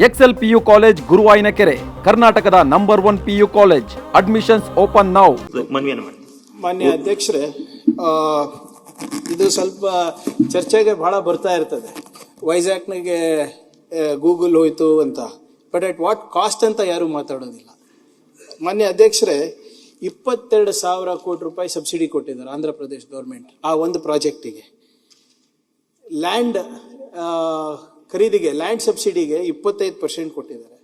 Excel PU college ಗುರುವಾಯಿನಕೆರೆ, ಕರ್ನಾಟಕದ number 1 PU college. Admissions open now. ಮಾನ್ಯ ಅಧ್ಯಕ್ಷರೇ, ಇದು ಸ್ವಲ್ಪ ಚರ್ಚೆಗೆ ಬಹಳ ಬರ್ತಾ ಇರ್ತದೆ. ವೈಜಾಗ್ನಿಗೆ ಗೂಗಲ್ ಹೋಯ್ತು ಅಂತ, ಬಟ್ ಅಟ್ ವಾಟ್ ಕಾಸ್ಟ್ ಅಂತ ಯಾರು ಮಾತಾಡೋದಿಲ್ಲ. ಮಾನ್ಯ ಅಧ್ಯಕ್ಷರೇ, 22,000 ಕೋಟಿ ರೂಪಾಯಿ ಸಬ್ಸಿಡಿ ಕೊಟ್ಟಿದ್ದಾರೆ ಆಂಧ್ರ ಪ್ರದೇಶ ಗೌರ್ಮೆಂಟ್ ಆ ಒಂದು ಪ್ರಾಜೆಕ್ಟಿಗೆ. ಲ್ಯಾಂಡ್ ಖರೀದಿಗೆ, ಲ್ಯಾಂಡ್ ಸಬ್ಸಿಡಿಗೆ 25% ಕೊಟ್ಟಿದ್ದಾರೆ.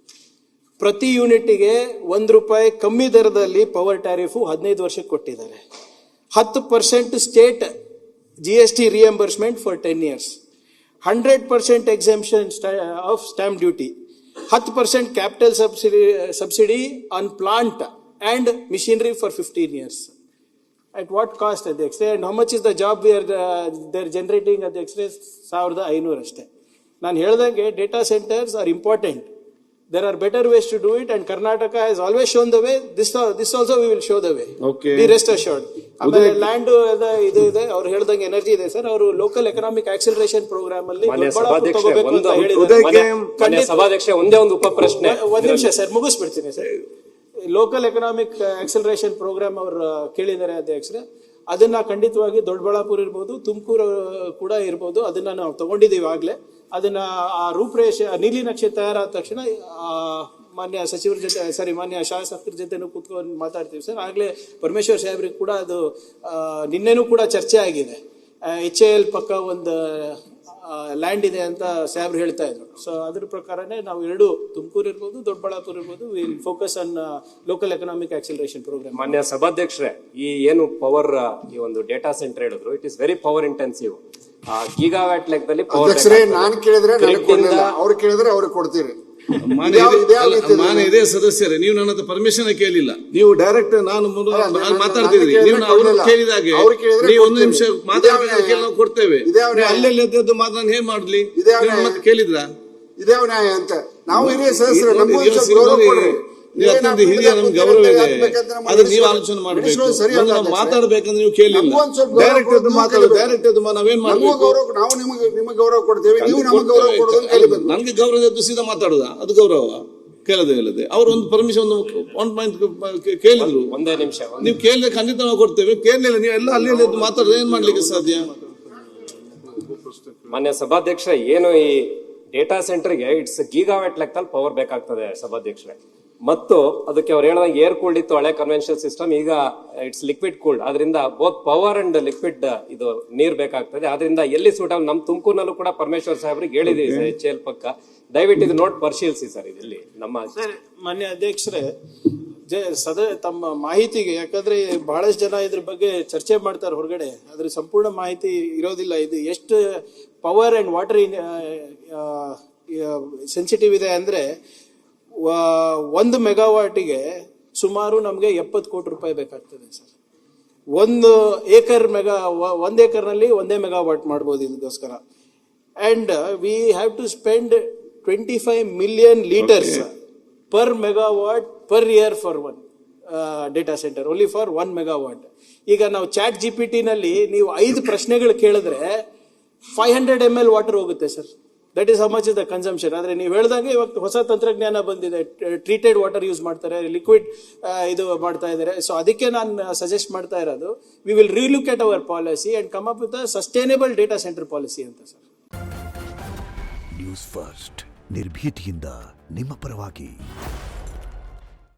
ಪ್ರತಿ ಯೂನಿಟ್ಗೆ ₹1 ಕಮ್ಮಿ ದರದಲ್ಲಿ ಪವರ್ ಟ್ಯಾರಿಫು 15 ವರ್ಷಕ್ಕೆ ಕೊಟ್ಟಿದ್ದಾರೆ. 10% state GST reimbursement for 10 years, 100% exemption of stamp duty, 10% capital subsidy on plant and machinery for 15 years. At what cost, Adhyakshre? And how much is the job they're generating, Adhyakshre? 1,500 ಅಷ್ಟೇ. ನಾನು ಹೇಳ್ದಂಗೆ data centres are important. There are better ways to do it, and Karnataka has always shown the way. This also we will show the way. Okay. Be rest assured. ಆಮೇಲೆ land ಇದು ಇದೆ, ಅವ್ರು ಹೇಳ್ದಂಗೆ energy ಇದೆ sir. ಅವರು local economic acceleration program ಅಲ್ಲಿ ತಗೋಬೇಕು ಅಂತ ಹೇಳಿದ್ದಾರೆ. ಸಭಾಧ್ಯಕ್ಷ ಒಂದೇ ಒಂದು ಉಪ ಪ್ರಶ್ನೆ, ಒಂದ್ ನಿಮಿಷ ಸರ್, ಮುಗಿಸ್ಬಿಡ್ತೀನಿ sir. Local economic acceleration program ಅವರು ಕೇಳಿದ್ದಾರೆ ಅಧ್ಯಕ್ಷರೇ. ಅದನ್ನ ಖಂಡಿತವಾಗಿ ದೊಡ್ಡಬಳ್ಳಾಪುರ ಇರ್ಬೋದು, ತುಮಕೂರು ಕೂಡ ಇರ್ಬೋದು, ಅದನ್ನ ನಾವು ತಗೊಂಡಿದ್ದೀವಿ ಆಗ್ಲೇ. ಅದನ್ನ ಆ ರೂಪರೇಷೆ ನೀಲಿ ನಕ್ಷೆ ತಯಾರಾದ ತಕ್ಷಣ ಮಾನ್ಯ ಸಚಿವರ ಜೊತೆ ಮಾನ್ಯ ಶಾಸಕರ ಜೊತೆನೂ ಕೂತ್ಕೊಂಡು ಮಾತಾಡ್ತೀವಿ ಸರ್. ಆಗ್ಲೇ ಪರಮೇಶ್ವರ್ ಸಾಹೇಬ್ರಿಗೆ ಕೂಡ ಅದು ನಿನ್ನೆನೂ ಕೂಡ ಚರ್ಚೆ ಆಗಿದೆ. HAL ಪಕ್ಕ ಒಂದು ಲ್ಯಾಂಡ್ ಇದೆ ಅಂತ ಸಾಹೇಬ್ರು ಹೇಳ್ತಾ ಇದ್ರು. ಸೊ ಅದ್ರ ಪ್ರಕಾರನೇ ನಾವು ಎರಡು, ತುಮಕೂರು ಇರ್ಬೋದು, ದೊಡ್ಡಬಳ್ಳಾಪುರ ಇರ್ಬೋದು, will focus on local economic acceleration program. ಮಾನ್ಯ ಸಭಾಧ್ಯಕ್ಷರೇ, ಈ ಏನು ಪವರ್ ಈ ಒಂದು ಡೇಟಾ ಸೆಂಟರ್ ಹೇಳಿದ್ರು, it is very power intensive. Gigawatt ಲೆಕ್ಕದಲ್ಲಿ ನಾನು ಕೇಳಿದ್ರೆ ಅವ್ರು ಕೇಳಿದ್ರೆ ಅವ್ರಿಗೆ ಕೊಡ್ತೀರಿ. ಮಾನ್ಯ ಇದೇ ಸದಸ್ಯರೇ, ನೀವು ನನ್ನ ಹತ್ರ ಪರ್ಮಿಷನ್ ಕೇಳಿಲ್ಲ. ನೀವು ಡೈರೆಕ್ಟ್ ನಾನು ಮಾತಾಡ್ತಿದ್ರಿ, ನೀವು ಅವ್ರು ಕೇಳಿದಾಗೆ ನೀವು ಒಂದು ನಿಮಿಷ ಮಾತಾಡಬೇಕು, ನಾವು ಕೊಡ್ತೇವೆ. ಅಲ್ಲೆಲ್ಲಿ ಎದ್ದು ಮಾತನ್ನ ಹೇಗ್ ಮಾಡ್ಲಿ? ಮತ್ತೆ ಕೇಳಿದ್ರ ಇದೇ ನ್ಯಾಯ ಅಂತ ನಾವು ಹಿರಿಯ ಸದಸ್ಯರು, ಹಿರಿಯ ನಮ್ಗೆ ಗೌರವ ಇದೆ, ಅದನ್ನ ನೀವು ಆಲೋಚನೆ ಮಾಡ್ಬೇಕು. ಮಾತಾಡ್ಬೇಕಂದ್ರೆ ನೀವು ಕೇಳಿಲ್ಲ, ಡೈರೆಕ್ಟ್ ಎದ್ದು ಮಾತಾಡೋದು, ಡೈರೆಕ್ಟ್ ಎದ್ದು ನಾವೇನ್ ಮಾಡ್ಬೇಕು? ನಾವು ನಿಮಗೆ ಗೌರವ ಕೊಡ್ತೇವೆ, ನೀವು ನಮಗೆ ಗೌರವ ಕೊಡೋದು. ನನ್ಗೆ ಗೌರವ ಎದ್ದು ಸೀದಾ ಮಾತಾಡುದ, ಅದು ಗೌರವ? ಕೇಳದೆ ಅವರು ಒಂದು ಪರ್ಮಿಷನ್ ಒಂದು ಪಾಯಿಂಟ್ ಕೇಳಿದ್ರು, ಒಂದೇ ನಿಮಿಷ ನೀವು ಕೇಳಿದ್ರೆ ಖಂಡಿತ ನಾವು ಕೊಡ್ತೇವೆ. ಕೇಳಲಿಲ್ಲ, ನೀವು ಎಲ್ಲ ಅಲ್ಲಿ ಎದ್ದು ಮಾತಾಡೋದು ಏನ್ ಮಾಡ್ಲಿಕ್ಕೆ ಸಾಧ್ಯ? ಮಾನ್ಯ ಸಭಾಧ್ಯಕ್ಷ, ಏನು ಈ ಡೇಟಾ ಸೆಂಟರ್ಗೆ ಇಟ್ಸ್ ಗೀಗಾವ್ಯಾಟ್ ಲೆಕ್ಕದಲ್ಲಿ ಪವರ್ ಬೇಕಾಗ್ತದೆ ಸಭಾಧ್ಯಕ್ಷರೇ. ಮತ್ತು ಅದಕ್ಕೆ ಅವ್ರು ಹೇಳಿದಾಗ ಏರ್ ಕೂಲ್ಡ್ ಇತ್ತು ಹಳೆ ಕನ್ವೆನ್ಷನಲ್ ಸಿಸ್ಟಮ್, ಈಗ ಇಟ್ಸ್ ಲಿಕ್ವಿಡ್ ಕೂಲ್ಡ್. ಅದರಿಂದ ಬೋತ್ ಪವರ್ ಅಂಡ್ ಲಿಕ್ವಿಡ್ ಇದು ನೀರ್ ಬೇಕಾಗ್ತದೆ. ಅದರಿಂದ ಎಲ್ಲಿ ಸೂಟ್ ನಮ್ ತುಮಕೂರಿನಲ್ಲೂ ಕೂಡ ಪರಮೇಶ್ವರ್ ಸಾಹೇಬ್ರಿಗೆ ಹೇಳಿದೀವಿ ಸರ್, HAL ಪಕ್ಕ. ದಯವಿಟ್ಟು ಇದು ನೋಟ್ ಪರಿಶೀಲಿಸಿ ಸರ್. ಇಲ್ಲಿ ನಮ್ಮ ಮಾನ್ಯ ಅಧ್ಯಕ್ಷರೇ, ತಮ್ಮ ಮಾಹಿತಿಗೆ, ಯಾಕಂದ್ರೆ ಬಹಳಷ್ಟು ಜನ ಇದ್ರ ಬಗ್ಗೆ ಚರ್ಚೆ ಮಾಡ್ತಾರೆ ಹೊರಗಡೆ, ಅದ್ರ ಸಂಪೂರ್ಣ ಮಾಹಿತಿ ಇರೋದಿಲ್ಲ. ಇದು ಎಷ್ಟು ಪವರ್ ಅಂಡ್ ವಾಟರ್ ಸೆನ್ಸಿಟಿವ್ ಇದೆ ಅಂದ್ರೆ, 1 ಮೆಗಾವಾಟಿಗೆ ಸುಮಾರು ನಮಗೆ 70 ಕೋಟಿ ರೂಪಾಯಿ ಬೇಕಾಗ್ತದೆ ಸರ್. 1 ಏಕರ್ನಲ್ಲಿ 1 ಮೆಗಾವಾಟ್ ಮಾಡ್ಬೋದು ಇದಕ್ಕೋಸ್ಕರ. And we have to spend 25 million litres per megawatt per year for one data centre, only for 1 megawatt. ಈಗ ನಾವು ಚಾಟ್ GPT ನಲ್ಲಿ ನೀವು 5 ಪ್ರಶ್ನೆಗಳು ಕೇಳಿದ್ರೆ 500 ml ವಾಟರ್ ಹೋಗುತ್ತೆ sir. That is how much is the consumption. ಆದ್ರೆ ನೀವು ಹೇಳಿದಾಗ ಇವಾಗ ಹೊಸ ತಂತ್ರಜ್ಞಾನ ಬಂದಿದೆ, ಟ್ರೀಟೆಡ್ ವಾಟರ್ ಯೂಸ್ ಮಾಡ್ತಾರೆ, ಲಿಕ್ವಿಡ್ ಇದು ಮಾಡ್ತಾ ಇದ್ದಾರೆ. ಸೊ ಅದಕ್ಕೆ ನಾನು ಸಜೆಸ್ಟ್ ಮಾಡ್ತಾ ಇರೋದು, we will relook at our policy and come up with a sustainable data center policy ಅಂತ ಸರ್. ನ್ಯೂಸ್ ಫಸ್ಟ್, ನಿರ್ಭೀತಿಯಿಂದ ನಿಮ್ಮ ಪರವಾಗಿ.